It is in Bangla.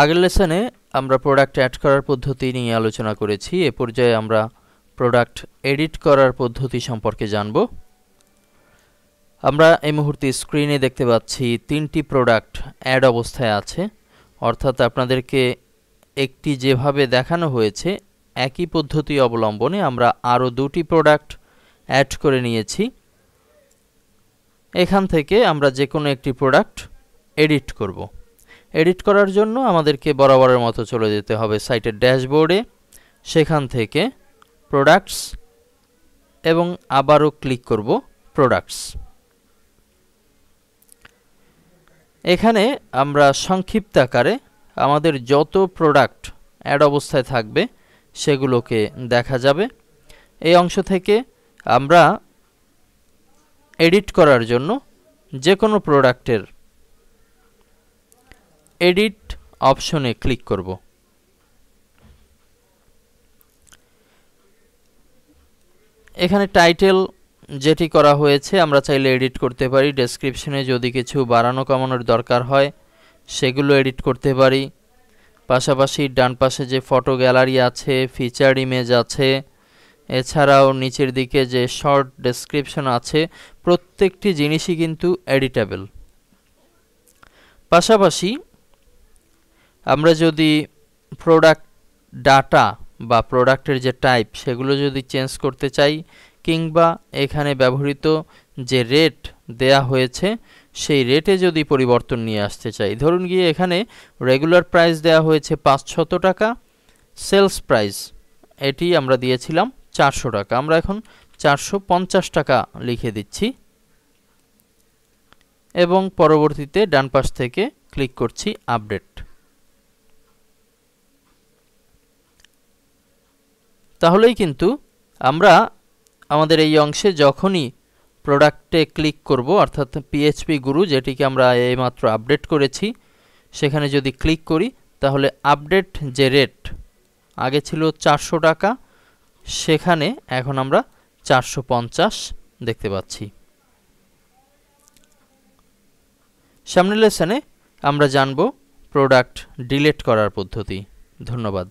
আগের লেসনে আমরা প্রোডাক্ট অ্যাড করার পদ্ধতি নিয়ে আলোচনা করেছি। এ পর্যায়ে আমরা প্রোডাক্ট এডিট করার পদ্ধতি সম্পর্কে জানব। আমরা এই মুহূর্তে স্ক্রিনে দেখতে পাচ্ছি তিনটি প্রোডাক্ট অ্যাড অবস্থায় আছে, অর্থাৎ আপনাদেরকে একটি যেভাবে দেখানো হয়েছে একই পদ্ধতি অবলম্বনে আমরা আরও দুটি প্রোডাক্ট অ্যাড করে নিয়েছি। এখান থেকে আমরা যে কোনো একটি প্রোডাক্ট এডিট করব। এডিট করার জন্য আমাদেরকে বরাবরের মতো চলে যেতে হবে সাইটের ড্যাশবোর্ডে, সেখান থেকে প্রোডাক্টস এবং আবারও ক্লিক করব প্রোডাক্টস। এখানে আমরা সংক্ষিপ্ত আকারে আমাদের যত প্রোডাক্ট অ্যাড অবস্থায় থাকবে সেগুলোকে দেখা যাবে। এই অংশ থেকে আমরা এডিট করার জন্য যে কোনো প্রোডাক্টের এডিট অপশনে ক্লিক করব। এখানে টাইটেল যেটি করা হয়েছে আমরা চাইলে এডিট করতে পারি। ডেসক্রিপশনে যদি কিছু বাড়ানো কমানোর দরকার হয় সেগুলো এডিট করতে পারি। পাশাপাশি ডান পাশে যে ফটো গ্যালারি আছে, ফিচার ইমেজ আছে, এছাড়াও নিচের দিকে যে শর্ট ডেসক্রিপশন আছে, প্রত্যেকটি জিনিসই কিন্তু এডিটেবল। পাশাপাশি আমরা যদি প্রোডাক্ট ডাটা বা প্রোডাক্টের যে টাইপ সেগুলো যদি চেঞ্জ করতে চাই, কিংবা এখানে ব্যবহৃত যে রেট দেয়া হয়েছে সেই রেটে যদি পরিবর্তন নিয়ে আসতে চাই, ধরুন গিয়ে এখানে রেগুলার প্রাইস দেয়া হয়েছে 500 টাকা, সেলস প্রাইস এটি আমরা দিয়েছিলাম 400 টাকা, আমরা এখন 450 টাকা লিখে দিচ্ছি এবং পরবর্তীতে ডান পাশ থেকে ক্লিক করছি আপডেট। তাহলেই কিন্তু আমরা আমাদের এই অংশে যখনই প্রোডাক্টে ক্লিক করব, অর্থাৎ পিএইচপি গুরু যেটিকে আমরা এইমাত্র আপডেট করেছি, সেখানে যদি ক্লিক করি তাহলে আপডেট যে রেট আগে ছিল 400 টাকা সেখানে এখন আমরা 450 দেখতে পাচ্ছি। সামনের লেসনে আমরা জানব প্রোডাক্ট ডিলিট করার পদ্ধতি। ধন্যবাদ।